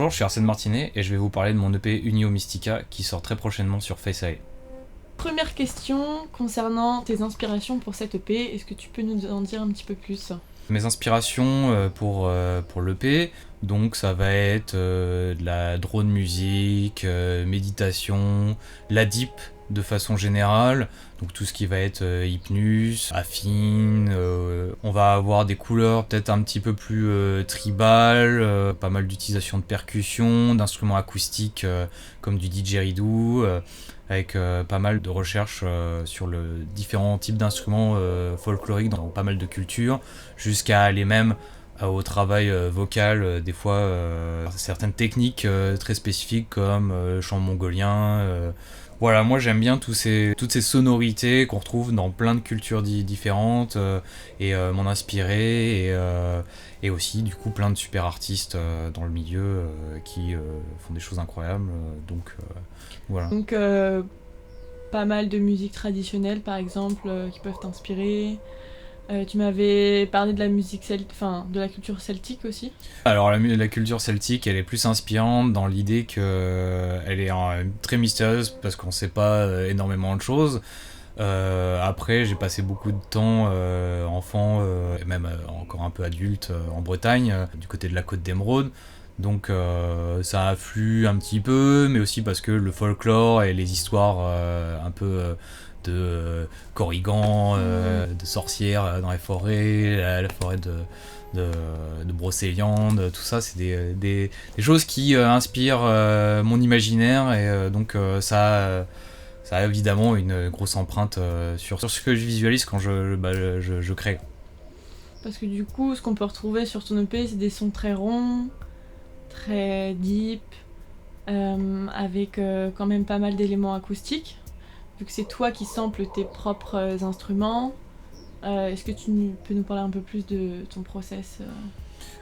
Bonjour, je suis Arsène Martinet et je vais vous parler de mon EP Unio Mystica qui sort très prochainement sur FaceAI. Première question concernant tes inspirations pour cette EP, est-ce que tu peux nous en dire un petit peu plus? Mes inspirations pour l'EP, donc ça va être de la drone musique, méditation, la deep de façon générale, donc tout ce qui va être hypnus, affine, on va avoir des couleurs peut-être un petit peu plus tribales, pas mal d'utilisation de percussions, d'instruments acoustiques comme du didgeridoo, avec pas mal de recherches sur le différents types d'instruments folkloriques dans pas mal de cultures, jusqu'à aller même au travail vocal, des fois certaines techniques très spécifiques comme chant mongolien. Voilà, moi j'aime bien toutes ces sonorités qu'on retrouve dans plein de cultures différentes et m'en inspirer et aussi du coup plein de super artistes dans le milieu qui font des choses incroyables. Voilà. Donc pas mal de musique traditionnelle par exemple qui peuvent t'inspirer. Tu m'avais parlé de la musique de la culture celtique aussi. Alors la culture celtique, elle est plus inspirante dans l'idée qu'elle est très mystérieuse parce qu'on sait pas énormément de choses. Après, j'ai passé beaucoup de temps enfant et même encore un peu adulte en Bretagne, du côté de la Côte d'Émeraude. Donc ça afflue un petit peu, mais aussi parce que le folklore et les histoires un peu de corrigans, de sorcières dans les forêts, la forêt de Brocéliande, tout ça, c'est des choses qui inspirent mon imaginaire et donc ça a évidemment une grosse empreinte sur ce que je visualise quand je crée. Parce que du coup, ce qu'on peut retrouver sur ton EP, c'est des sons très ronds, très deep, avec quand même pas mal d'éléments acoustiques. Vu que c'est toi qui samples tes propres instruments, est-ce que tu peux nous parler un peu plus de ton process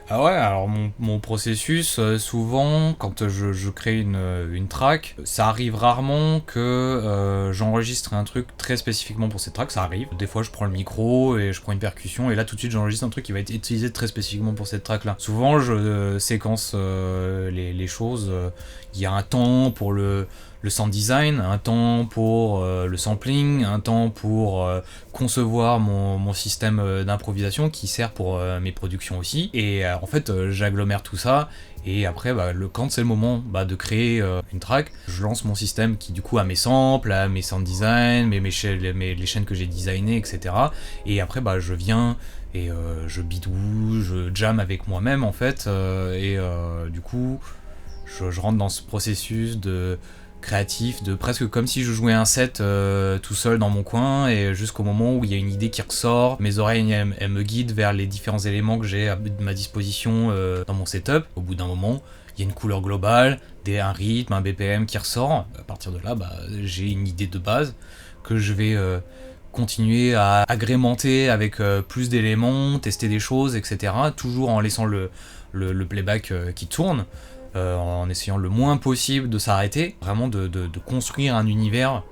Ah ouais, alors mon processus, souvent, quand je crée une track, ça arrive rarement que j'enregistre un truc très spécifiquement pour cette track, ça arrive. Des fois, je prends le micro et je prends une percussion, et là, tout de suite, j'enregistre un truc qui va être utilisé très spécifiquement pour cette track-là. Souvent, je séquence les choses. Il y a un temps pour le sound design, un temps pour le sampling, un temps pour concevoir mon système d'improvisation qui sert pour mes productions aussi. Et en fait, j'agglomère tout ça. Et après, quand c'est le moment de créer une track, je lance mon système qui du coup a mes samples, a mes sound design, les chaînes que j'ai designées, etc. Et après, je viens et je bidouille, je jam avec moi-même en fait. Du coup, je rentre dans ce processus de créatif, de presque comme si je jouais un set tout seul dans mon coin, et jusqu'au moment où il y a une idée qui ressort, mes oreilles elles me guident vers les différents éléments que j'ai à ma disposition dans mon setup. Au bout d'un moment, il y a une couleur globale, un rythme, un BPM qui ressort. À partir de là, j'ai une idée de base que je vais continuer à agrémenter avec plus d'éléments, tester des choses, etc. Toujours en laissant le playback qui tourne. En essayant le moins possible de s'arrêter, vraiment de construire un univers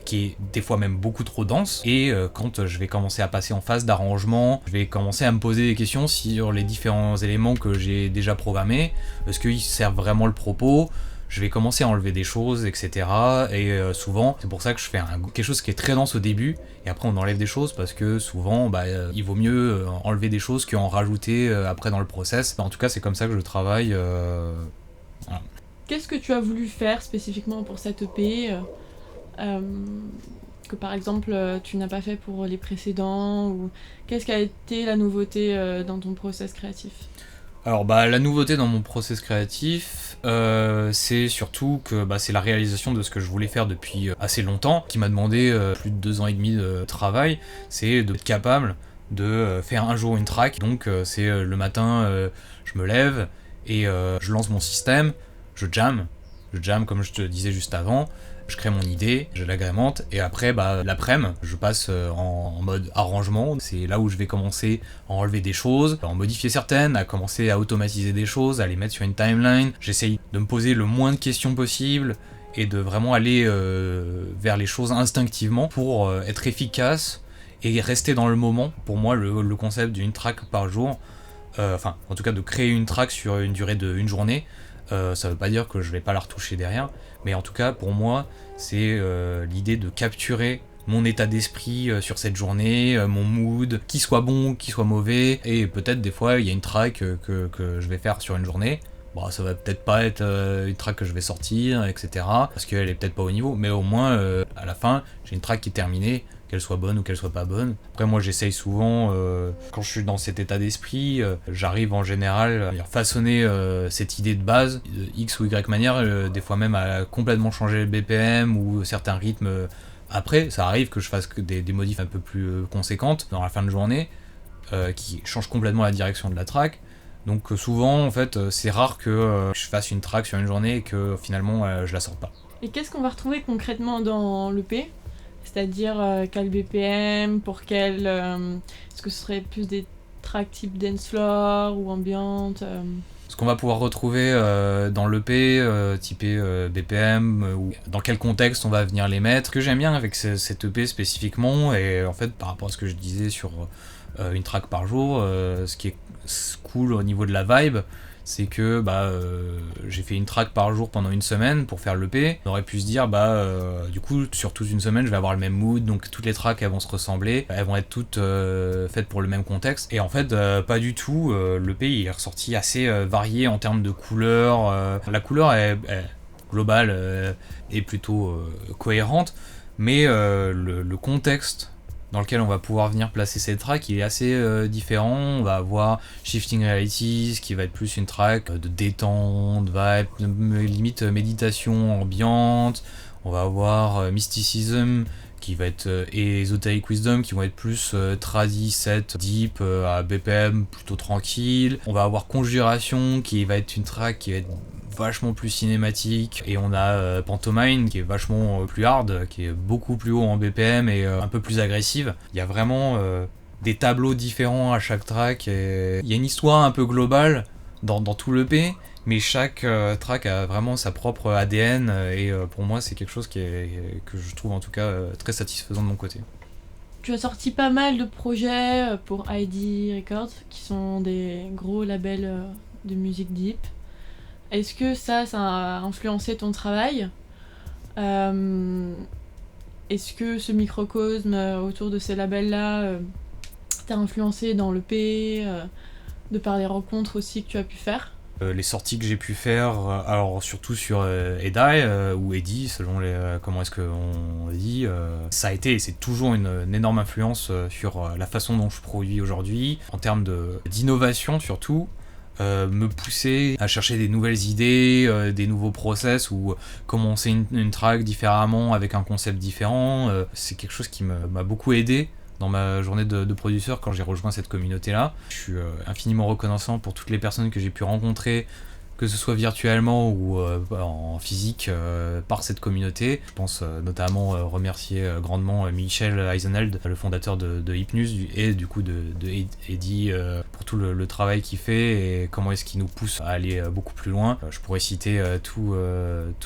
qui est des fois même beaucoup trop dense. Et quand je vais commencer à passer en phase d'arrangement, je vais commencer à me poser des questions sur les différents éléments que j'ai déjà programmés. Est-ce qu'ils servent vraiment le propos ? Je vais commencer à enlever des choses, etc. Et souvent, c'est pour ça que je fais quelque chose qui est très dense au début, et après on enlève des choses, parce que souvent, il vaut mieux enlever des choses qu'en rajouter après dans le process. En tout cas, c'est comme ça que je travaille. Voilà. Qu'est-ce que tu as voulu faire spécifiquement pour cette EP que par exemple tu n'as pas fait pour les précédents, ou qu'est-ce qui a été la nouveauté dans ton process créatif? Alors la nouveauté dans mon process créatif, c'est surtout que c'est la réalisation de ce que je voulais faire depuis assez longtemps, qui m'a demandé plus de 2 ans et demi de travail. C'est d'être capable de faire un jour une track. Donc c'est le matin, je me lève et je lance mon système, je jam comme je te disais juste avant. Je crée mon idée, je l'agrémente, et après, l'après-midi, je passe en mode arrangement. C'est là où je vais commencer à enlever des choses, à en modifier certaines, à commencer à automatiser des choses, à les mettre sur une timeline. J'essaye de me poser le moins de questions possible et de vraiment aller vers les choses instinctivement pour être efficace et rester dans le moment. Pour moi, le concept d'une track par jour, en tout cas de créer une track sur une durée d'une journée, Ça veut pas dire que je vais pas la retoucher derrière, mais en tout cas pour moi c'est l'idée de capturer mon état d'esprit sur cette journée, mon mood, qui soit bon, qui soit mauvais, et peut-être des fois il y a une track que je vais faire sur une journée. Bon, ça va peut-être pas être une track que je vais sortir, etc. Parce qu'elle est peut-être pas au niveau, mais au moins à la fin j'ai une track qui est terminée, qu'elle soit bonne ou qu'elle soit pas bonne. Après moi j'essaye souvent, quand je suis dans cet état d'esprit, j'arrive en général à façonner cette idée de base, de X ou Y manière, des fois même à complètement changer le BPM ou certains rythmes. Après, ça arrive que je fasse des modifs un peu plus conséquentes dans la fin de journée, qui changent complètement la direction de la track. Donc souvent, en fait, c'est rare que je fasse une track sur une journée et que finalement je la sorte pas. Et qu'est-ce qu'on va retrouver concrètement dans l'EP ? C'est-à-dire quel BPM, pour quel... est-ce que ce serait plus des tracks type dance floor ou ambiante Ce qu'on va pouvoir retrouver dans l'EP, typé BPM, ou dans quel contexte on va venir les mettre. Ce que j'aime bien avec cet EP spécifiquement, et en fait par rapport à ce que je disais sur une track par jour, ce qui est cool au niveau de la vibe, c'est que j'ai fait une track par jour pendant une semaine pour faire l'EP. On aurait pu se dire du coup sur toute une semaine je vais avoir le même mood, donc toutes les tracks elles vont se ressembler, elles vont être toutes faites pour le même contexte, et en fait pas du tout. L'EP il est ressorti assez varié en termes de couleurs. La couleur est globale est plutôt cohérente, mais le contexte dans lequel on va pouvoir venir placer cette track, il est assez différent. On va avoir Shifting Realities, qui va être plus une track de détente, vibe, limite méditation ambiante. On va avoir Mysticism, qui va être et Esoteric Wisdom, qui vont être plus tradi, set, deep, à BPM plutôt tranquille. On va avoir Conjuration, qui va être une track qui va être vachement plus cinématique, et on a Pantomime qui est vachement plus hard, qui est beaucoup plus haut en BPM et un peu plus agressive. Il y a vraiment des tableaux différents à chaque track, et il y a une histoire un peu globale dans tout l'EP, mais chaque track a vraiment sa propre ADN, et pour moi c'est quelque chose que je trouve en tout cas très satisfaisant de mon côté. Tu as sorti pas mal de projets pour ID Records, qui sont des gros labels de musique deep. Est-ce que ça a influencé ton travail ? Est-ce que ce microcosme autour de ces labels-là t'a influencé dans l'EP, de par les rencontres aussi que tu as pu faire ? Les sorties que j'ai pu faire, alors surtout sur Edai ou Eddie, selon comment est-ce qu'on dit, ça a été et c'est toujours une énorme influence sur la façon dont je produis aujourd'hui, en termes d'innovation surtout. Me pousser à chercher des nouvelles idées, des nouveaux process, ou commencer une track différemment avec un concept différent. C'est quelque chose qui m'a beaucoup aidé dans ma journée de producteur quand j'ai rejoint cette communauté-là. Je suis infiniment reconnaissant pour toutes les personnes que j'ai pu rencontrer, que ce soit virtuellement ou en physique, par cette communauté. Je pense notamment remercier grandement Michel Eisenheld, le fondateur de Hypnus, et du coup de Eddie, pour tout le travail qu'il fait et comment est-ce qu'il nous pousse à aller beaucoup plus loin. Je pourrais citer tous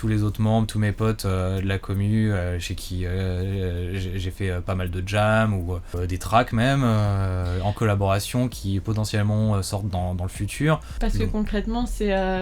les autres membres, tous mes potes de la commu, chez qui j'ai fait pas mal de jams ou des tracks même, en collaboration, qui potentiellement sortent dans le futur. Parce que concrètement c'est un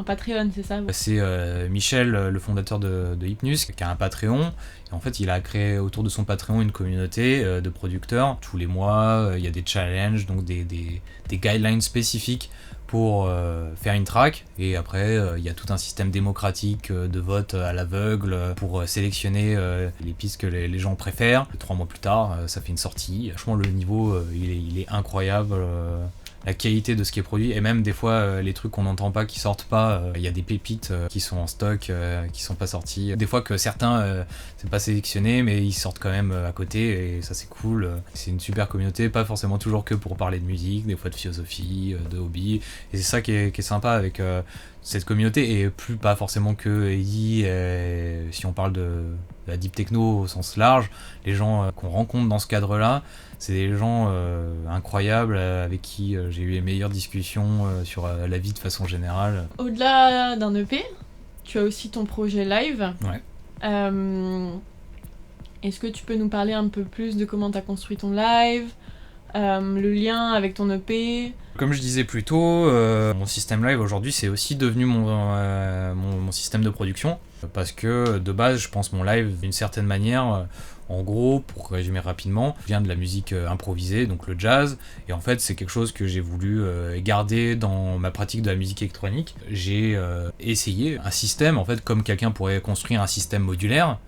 Patreon, c'est ça ? C'est Michel, le fondateur de Hypnus, qui a un Patreon. Et en fait, il a créé autour de son Patreon une communauté de producteurs. Tous les mois, il y a des challenges, donc des guidelines spécifiques pour faire une track. Et après, il y a tout un système démocratique de vote à l'aveugle pour sélectionner les pistes que les gens préfèrent. 3 mois plus tard, ça fait une sortie. Franchement, le niveau, il est incroyable. La qualité de ce qui est produit, et même des fois les trucs qu'on n'entend pas, qui sortent pas, il y a des pépites qui sont en stock, qui sont pas sortis. Des fois que certains c'est pas sélectionné, mais ils sortent quand même à côté, et ça c'est cool. C'est une super communauté, pas forcément toujours que pour parler de musique, des fois de philosophie, de hobby, et c'est ça qui est sympa avec cette communauté, et plus pas forcément que Eddie, si on parle de la deep techno au sens large, les gens qu'on rencontre dans ce cadre-là, c'est des gens incroyables avec qui j'ai eu les meilleures discussions sur la vie de façon générale. Au-delà d'un EP, tu as aussi ton projet live. Ouais. Est-ce que tu peux nous parler un peu plus de comment tu as construit ton live ? le lien avec ton EP. Comme je disais plus tôt, mon système live aujourd'hui c'est aussi devenu mon système de production. Parce que de base je pense mon live d'une certaine manière, en gros pour résumer rapidement, vient de la musique improvisée, donc le jazz. Et en fait c'est quelque chose que j'ai voulu garder dans ma pratique de la musique électronique. J'ai essayé un système, en fait comme quelqu'un pourrait construire un système modulaire.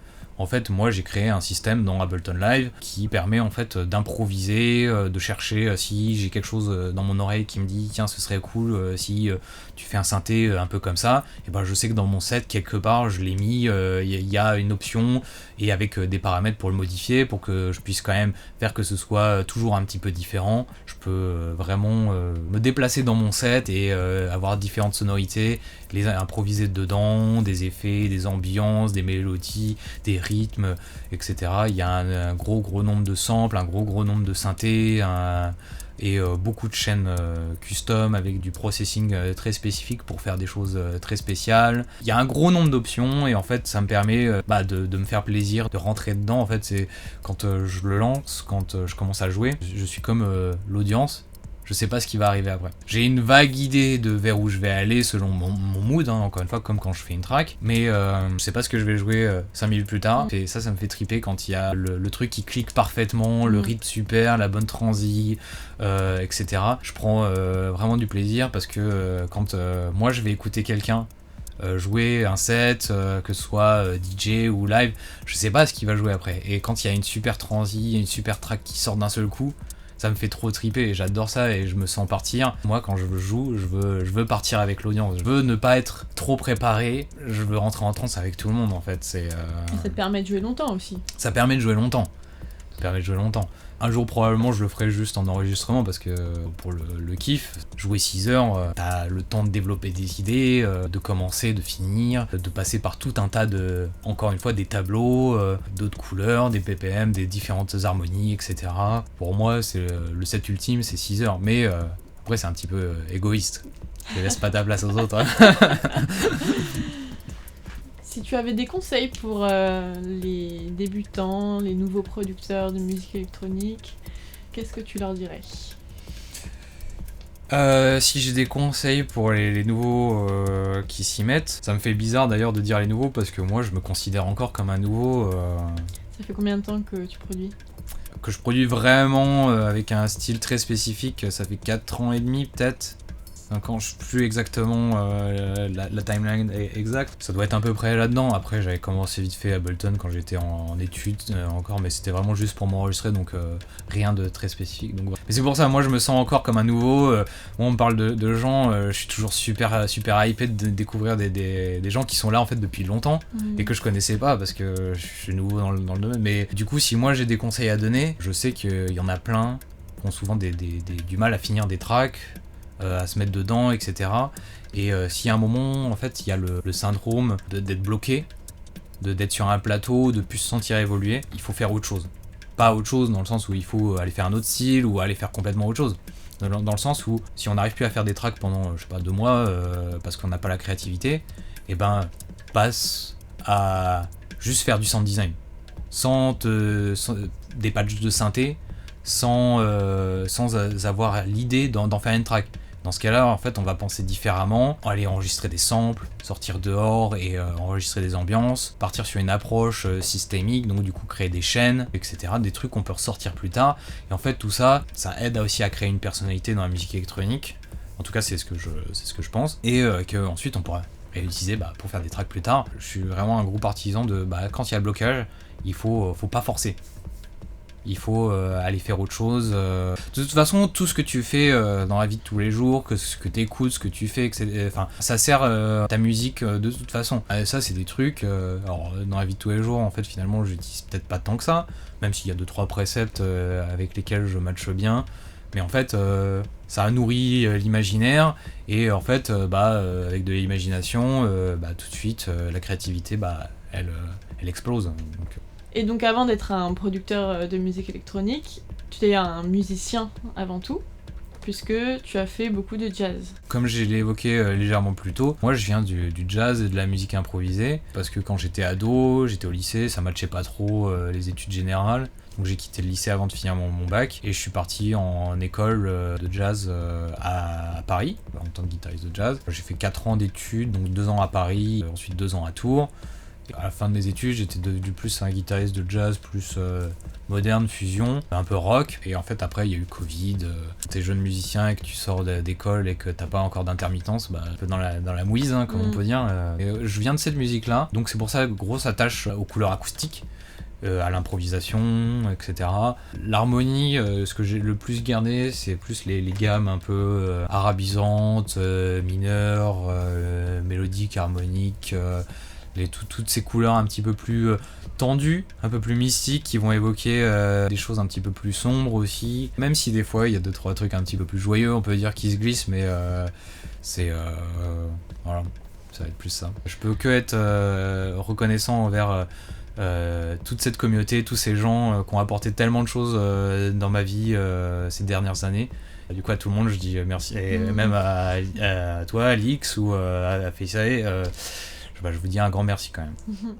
En fait, moi, j'ai créé un système dans Ableton Live qui permet en fait d'improviser, de chercher si j'ai quelque chose dans mon oreille qui me dit tiens, ce serait cool si tu fais un synthé un peu comme ça. Et ben, je sais que dans mon set quelque part, je l'ai mis. Il y a une option et avec des paramètres pour le modifier, pour que je puisse quand même faire que ce soit toujours un petit peu différent. Je peux vraiment me déplacer dans mon set et avoir différentes sonorités, les improviser dedans, des effets, des ambiances, des mélodies, des rythmes, etc. Il y a un gros nombre de samples, un gros nombre de synthés, et beaucoup de chaînes custom avec du processing très spécifique pour faire des choses très spéciales. Il y a un gros nombre d'options et en fait ça me permet de me faire plaisir, de rentrer dedans. En fait c'est quand je le lance, quand je commence à jouer, je suis comme l'audience. Je sais pas ce qui va arriver après. J'ai une vague idée de vers où je vais aller selon mon mood, encore une fois, comme quand je fais une track. Mais je sais pas ce que je vais jouer 5 minutes plus tard. Et ça me fait triper quand il y a le truc qui clique parfaitement, le rythme super, la bonne transi, etc. Je prends vraiment du plaisir parce que quand moi je vais écouter quelqu'un jouer un set, que ce soit DJ ou live, je sais pas ce qu'il va jouer après. Et quand il y a une super transi, une super track qui sort d'un seul coup, ça me fait trop triper et j'adore ça et je me sens partir. Moi quand je joue, je veux partir avec l'audience. Je veux ne pas être trop préparé, je veux rentrer en transe avec tout le monde en fait. Et ça te permet de jouer longtemps aussi. Ça permet de jouer longtemps. Un jour probablement je le ferai juste en enregistrement parce que pour le kiff, jouer 6 heures, t'as le temps de développer des idées, de commencer, de finir, de passer par tout un tas de, encore une fois, des tableaux, d'autres couleurs, des BPM, des différentes harmonies, etc. Pour moi, c'est le set ultime, c'est 6 heures, mais après c'est un petit peu égoïste. Je laisse pas ta place aux autres. Si tu avais des conseils pour les débutants, les nouveaux producteurs de musique électronique, qu'est-ce que tu leur dirais ? Si j'ai des conseils pour les nouveaux qui s'y mettent, ça me fait bizarre d'ailleurs de dire les nouveaux parce que moi je me considère encore comme un nouveau. Ça fait combien de temps que tu produis ? Que je produis vraiment avec un style très spécifique, ça fait 4 ans et demi peut-être. 5 ans, je sais plus exactement la timeline exacte. Ça doit être à peu près là-dedans. Après, j'avais commencé vite fait Ableton quand j'étais en études encore, mais c'était vraiment juste pour m'enregistrer, donc rien de très spécifique. Donc, voilà. Mais c'est pour ça, moi je me sens encore comme un nouveau. Moi, on me parle de gens, je suis toujours super hypé de découvrir des gens qui sont là en fait depuis longtemps et que je connaissais pas parce que je suis nouveau dans le domaine. Mais du coup, si moi j'ai des conseils à donner, je sais qu'il y en a plein qui ont souvent du mal à finir des tracks. À se mettre dedans, etc. Et si à un moment, en fait, il y a le syndrome d'être bloqué, d'être sur un plateau, de plus se sentir évoluer, il faut faire autre chose. Pas autre chose dans le sens où il faut aller faire un autre style ou aller faire complètement autre chose. Dans le sens où si on n'arrive plus à faire des tracks pendant, je sais pas, 2 mois parce qu'on n'a pas la créativité, et ben passe à juste faire du sound design. Sans des patchs de synthé, sans avoir l'idée d'en faire une track. Dans ce cas-là, en fait, on va penser différemment, aller enregistrer des samples, sortir dehors et enregistrer des ambiances, partir sur une approche systémique, donc du coup créer des chaînes, etc. Des trucs qu'on peut ressortir plus tard. Et en fait, tout ça, ça aide aussi à créer une personnalité dans la musique électronique. En tout cas, c'est ce que je pense. Et qu'ensuite, on pourra réutiliser pour faire des tracks plus tard. Je suis vraiment un gros partisan de quand il y a le blocage, il faut pas forcer. Il faut aller faire autre chose. De toute façon, tout ce que tu fais dans la vie de tous les jours, ce que tu écoutes, ce que tu fais, ça sert ta musique de toute façon. Ça, c'est des trucs. Alors, dans la vie de tous les jours, en fait, finalement, je n'utilise peut-être pas tant que ça, même s'il y a 2-3 préceptes avec lesquels je matche bien. Mais en fait, ça nourrit l'imaginaire. Et en fait, avec de l'imagination, tout de suite, la créativité, elle explose. Donc, et donc avant d'être un producteur de musique électronique, tu es un musicien avant tout, puisque tu as fait beaucoup de jazz. Comme je l'ai évoqué légèrement plus tôt, moi je viens du jazz et de la musique improvisée, parce que quand j'étais ado, j'étais au lycée, ça matchait pas trop les études générales. Donc j'ai quitté le lycée avant de finir mon bac et je suis parti en école de jazz à Paris en tant que guitariste de jazz. J'ai fait 4 ans d'études, donc 2 ans à Paris, ensuite 2 ans à Tours. Et à la fin de mes études, j'étais devenu plus un guitariste de jazz, plus moderne, fusion, un peu rock. Et en fait après il y a eu Covid, t'es jeune musicien et que tu sors d'école et que t'as pas encore d'intermittence, un peu dans la mouise comme on peut dire. Et je viens de cette musique là, donc c'est pour ça grosse attache aux couleurs acoustiques. À l'improvisation, etc. L'harmonie, ce que j'ai le plus gardé, c'est plus les gammes un peu arabisantes, mineures, mélodiques, harmoniques, toutes ces couleurs un petit peu plus tendues, un peu plus mystiques, qui vont évoquer des choses un petit peu plus sombres aussi. Même si des fois il y a 2-3 trucs un petit peu plus joyeux, on peut dire qui se glissent, mais c'est... voilà, ça va être plus ça. Je peux que être reconnaissant envers... toute cette communauté, tous ces gens qui ont apporté tellement de choses dans ma vie ces dernières années. Du coup, à tout le monde, je dis merci. Et même à toi, Alix, ou à Faisae, je vous dis un grand merci quand même.